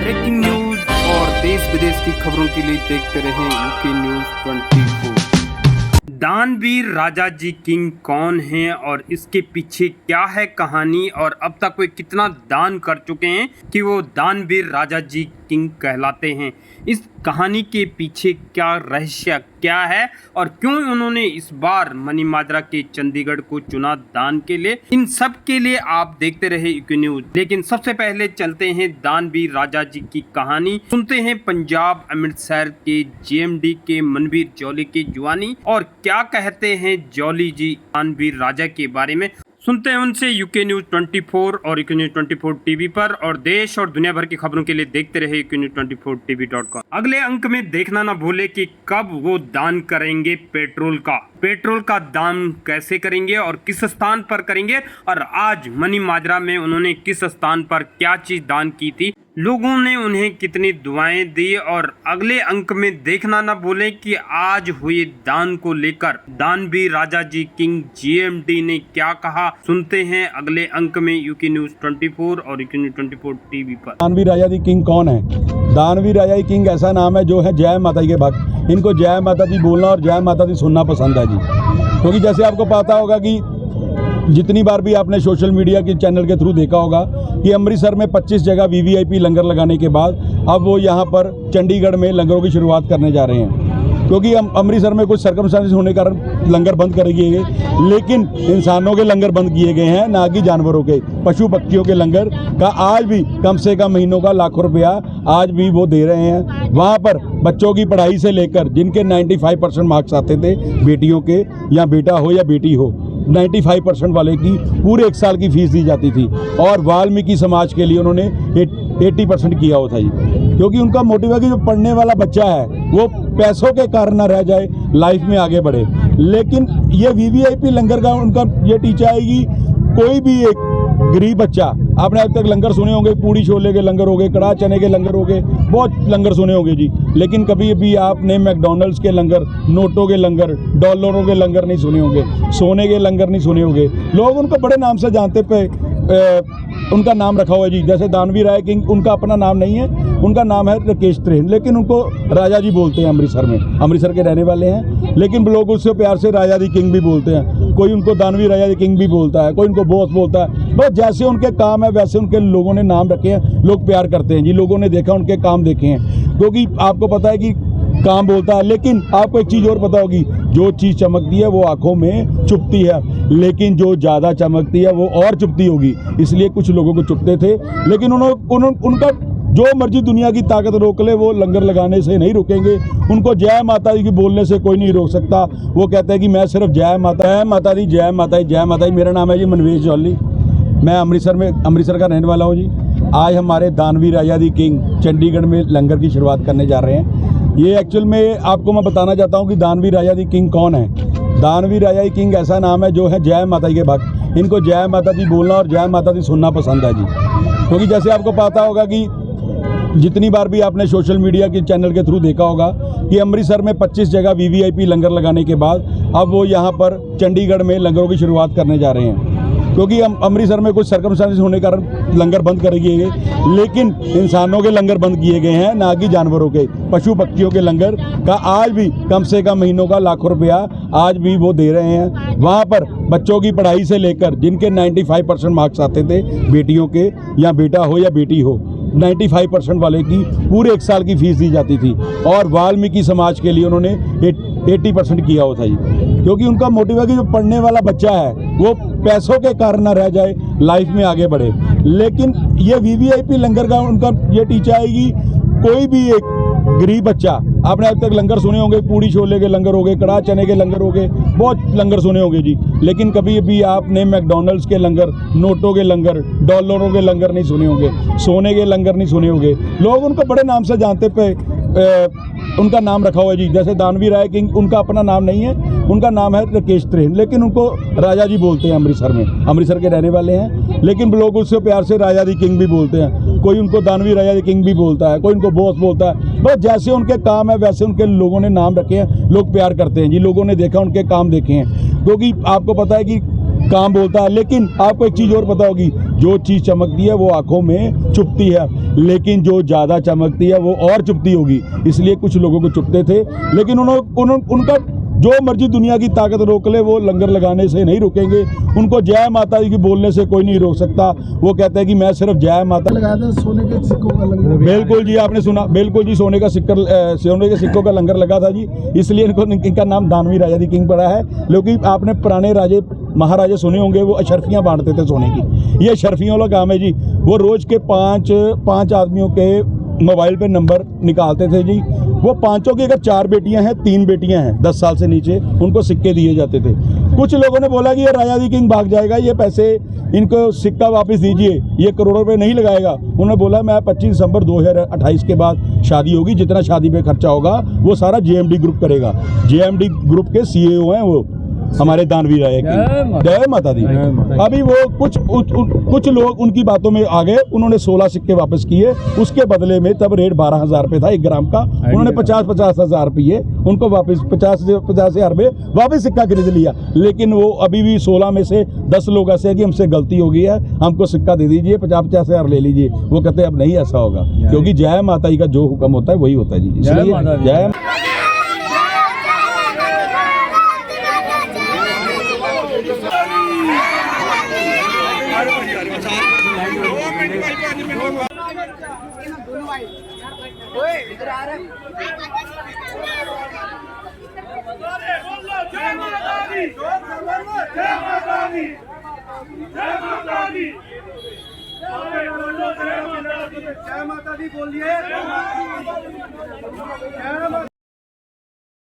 Breaking news और देश विदेश की खबरों के लिए देखते रहें यूके न्यूज 24। दानवीर राजा जी किंग कौन हैं और इसके पीछे क्या है कहानी और अब तक वे कितना दान कर चुके हैं कि वो दानवीर राजा जी किंग कहलाते हैं। इस कहानी के पीछे क्या रहस्य क्या है और क्यों उन्होंने इस बार मनीमाजरा के चंडीगढ़ को चुना दान के लिए, इन सब के लिए आप देखते रहे यूके न्यूज। लेकिन सबसे पहले चलते हैं दानवीर राजा जी की कहानी, सुनते हैं पंजाब अमृतसर के जेएमडी के मनवीर जौली की जुबानी और क्या कहते हैं जौली जी दानवीर राजा के बारे में। सुनते हैं उनसे यूके न्यूज 24 और यूके न्यूज 24 टीवी पर, और देश और दुनिया भर की खबरों के लिए देखते रहे यूके न्यूज 24 tv.com। अगले अंक में देखना ना भूले कि कब वो दान करेंगे पेट्रोल का दान कैसे करेंगे और किस स्थान पर करेंगे, और आज मनीमाजरा में उन्होंने किस स्थान पर क्या चीज दान की थी, लोगों ने उन्हें कितनी दुआएं दी। और अगले अंक में देखना ना भूलें कि आज हुए दान को लेकर दानवीर राजा जी किंग जेएमडी ने क्या कहा। सुनते हैं अगले अंक में यूके न्यूज 24 और यूके न्यूज 24 टीवी पर। दानवीर राजा जी किंग कौन है? दानवीर राजा जी किंग ऐसा नाम है जो है जय माता दी के भक्त। इनको जय माता दी बोलना और जय माता दी सुनना पसंद है जी, क्योंकि जैसे आपको पता होगा कि जितनी बार भी आपने सोशल मीडिया के चैनल के थ्रू देखा होगा कि अमृतसर में 25 जगह वीवीआईपी लंगर लगाने के बाद अब वो यहाँ पर चंडीगढ़ में लंगरों की शुरुआत करने जा रहे हैं, क्योंकि हम अमृतसर में कुछ सर्कमस्टेंसेस होने के कारण लंगर बंद कर दिए गए, लेकिन इंसानों के लंगर बंद किए गए हैं, ना कि जानवरों के, पशु पक्षियों के लंगर का आज भी कम से कम महीनों का लाखों रुपया आज भी वो दे रहे हैं। वहाँ पर बच्चों की पढ़ाई से लेकर जिनके 95% मार्क्स आते थे, बेटियों के या बेटा हो या बेटी हो, 95% वाले की पूरे 1 साल की फीस दी जाती थी। और वाल्मीकि समाज के लिए उन्होंने 80% किया होता जी, क्योंकि उनका मोटिव है कि जो पढ़ने वाला बच्चा है वो पैसों के कारण ना रह जाए, लाइफ में आगे बढ़े। लेकिन ये वीवीआईपी लंगर का उनका ये टीचा है कि कोई भी एक गरीब बच्चा, आपने अब तक लंगर सुने होंगे, पूड़ी छोले के लंगर हो गए, कड़ाह चने के लंगर हो गए, बहुत लंगर सुने होंगे जी, लेकिन कभी भी आपने मैकडॉनल्ड्स के लंगर, नोटों के लंगर, डॉलरों के लंगर नहीं सुने होंगे, सोने के लंगर नहीं सुने होंगे। लोग उनको बड़े नाम से जानते पे उनका नाम रखा हुआ है जी, जैसे दानवीर राय किंग उनका अपना नाम नहीं है, उनका नाम है राकेश त्रेन, लेकिन उनको राजा जी बोलते हैं। अमृतसर में, अमृतसर के रहने वाले हैं, लेकिन लोग उससे प्यार से राजा जी किंग भी बोलते हैं। कोई उनको दानवीर राजा जी किंग भी बोलता है, कोई उनको बॉस बोलता है, बस जैसे उनके काम है वैसे उनके लोगों ने नाम रखे हैं, लोग प्यार करते हैं जी। लोगों ने देखा, उनके काम देखे हैं, क्योंकि आपको पता है कि काम बोलता है, लेकिन आपको एक चीज़ और पता होगी, जो चीज़ चमकती है वो आंखों में चुभती है, लेकिन जो ज़्यादा चमकती है वो और चुभती होगी। इसलिए कुछ लोगों को चुभते थे, लेकिन उनका जो मर्जी दुनिया की ताकत रोक ले, वो लंगर लगाने से नहीं रोकेंगे। उनको जय माता दी की बोलने से कोई नहीं रोक सकता। वो कहते हैं कि मैं सिर्फ जय माता दी, जय माता दी। मेरा नाम है जी मनवीर जौली, मैं अमृतसर का रहने वाला हूँ जी। आज हमारे दानवीर राजा जी किंग चंडीगढ़ में लंगर की शुरुआत करने जा रहे हैं। ये एक्चुअल में आपको मैं बताना चाहता हूँ कि दानवीर राजा जी किंग कौन है। दानवीर राजा जी किंग ऐसा नाम है जो है जय माता दी के भक्त। इनको जय माता दी बोलना और जय माता दी सुनना पसंद है जी, क्योंकि जैसे आपको पता होगा कि जितनी बार भी आपने सोशल मीडिया के चैनल के थ्रू देखा होगा कि अमृतसर में 25 जगह वीवीआईपी लंगर लगाने के बाद अब वो यहाँ पर चंडीगढ़ में लंगरों की शुरुआत करने जा रहे हैं, क्योंकि हम अमृतसर में कुछ सर्कमस्टेंसेस होने के कारण लंगर बंद कर दिए गए, लेकिन इंसानों के लंगर बंद किए गए हैं, ना कि जानवरों के, पशु पक्षियों के लंगर का आज भी कम से कम महीनों का लाखों रुपया आज भी वो दे रहे हैं। वहाँ पर बच्चों की पढ़ाई से लेकर जिनके 95% मार्क्स आते थे, बेटियों के या बेटा हो या बेटी हो, 95% वाले की पूरे 1 साल की फीस दी जाती थी। और वाल्मीकि समाज के लिए उन्होंने 80% किया होता जी, क्योंकि उनका मोटिव है कि जो पढ़ने वाला बच्चा है वो पैसों के कारण ना रह जाए, लाइफ में आगे बढ़े। लेकिन ये वीवीआईपी लंगर का उनका ये टीचा है कि कोई भी एक गरीब बच्चा, आपने अब तक लंगर सुने होंगे, पूड़ी छोले के लंगर हो गए, कड़ाह चने के लंगर हो गए, बहुत लंगर सुने होंगे जी, लेकिन कभी भी आपने मैकडॉनल्ड्स के लंगर, नोटों के लंगर, डॉलरों के लंगर नहीं सुने होंगे, सोने के लंगर नहीं सुने होंगे। लोग उनको बड़े नाम से जानते पे उनका नाम रखा हुआ है जी, जैसे दानवीर राय किंग उनका अपना नाम नहीं है, उनका नाम है राकेश त्रेन, लेकिन उनको राजा जी बोलते हैं। अमृतसर में, अमृतसर के रहने वाले हैं, लेकिन लोग उससे प्यार से राजा जी किंग भी बोलते हैं। कोई उनको दानवीर राजा जी किंग भी बोलता है, कोई उनको बॉस बोलता है, बस जैसे उनके काम है वैसे उनके लोगों ने नाम रखे हैं, लोग प्यार करते हैं जी। लोगों ने देखा, उनके काम देखे हैं, क्योंकि आपको पता है कि काम बोलता है। लेकिन आपको एक चीज़ और पता होगी, जो चीज़ चमकती है वो आंखों में चुभती है, लेकिन जो ज़्यादा चमकती है वो और चुभती होगी। इसलिए कुछ लोगों को चुभते थे, लेकिन उनका जो मर्जी दुनिया की ताकत रोक ले, वो लंगर लगाने से नहीं रुकेंगे। उनको जय माता दी की बोलने से कोई नहीं रोक सकता। वो कहते हैं कि मैं सिर्फ जय माता लगाया था सोने के सिक्कों का लंगर। बिल्कुल जी, आपने सुना, बिल्कुल जी, सोने के सिक्कों का लंगर लगा था जी। इसलिए इनका नाम दानवी राजा दी किंग पड़ा है। लेकिन आपने पुराने राजे महाराजे सुने होंगे, वो अशरफियाँ बांटते थे सोने की। ये अशरफियों वाला काम है जी। वो रोज़ के पाँच आदमियों के मोबाइल पे नंबर निकालते थे जी। वो पांचों की अगर 4 बेटियां हैं, 3 बेटियां हैं 10 साल से नीचे, उनको सिक्के दिए जाते थे। कुछ लोगों ने बोला कि ये राजा दी किंग भाग जाएगा, ये पैसे इनको सिक्का वापस दीजिए, ये करोड़ों रुपए नहीं लगाएगा। उन्होंने बोला मैं 25 दिसंबर 2028 के बाद शादी होगी, जितना शादी पे खर्चा होगा वो सारा जेएमडी ग्रुप करेगा। जेएमडी ग्रुप के सीईओ हैं वो हमारे दानवी राजा की। जय माता दी। अभी वो कुछ लोग उनकी बातों में आ गए, उन्होंने 16 सिक्के वापस किए। उसके बदले में तब रेट 12,000 रुपये था 1 ग्राम का, उन्होंने 50 हज़ार रुपये उनको वापस 50,000 रुपये वापस सिक्का खरीद लिया। लेकिन वो अभी भी 16 में से 10 लोग ऐसे हैं कि हमसे गलती हो गई है, हमको सिक्का दे दीजिए, 50 हज़ार ले लीजिए। वो कहते हैं अब नहीं ऐसा होगा, क्योंकि जय माता जी का जो हुक्म होता है वही होता है जी। इसलिए जय जय माता दी बोलिए।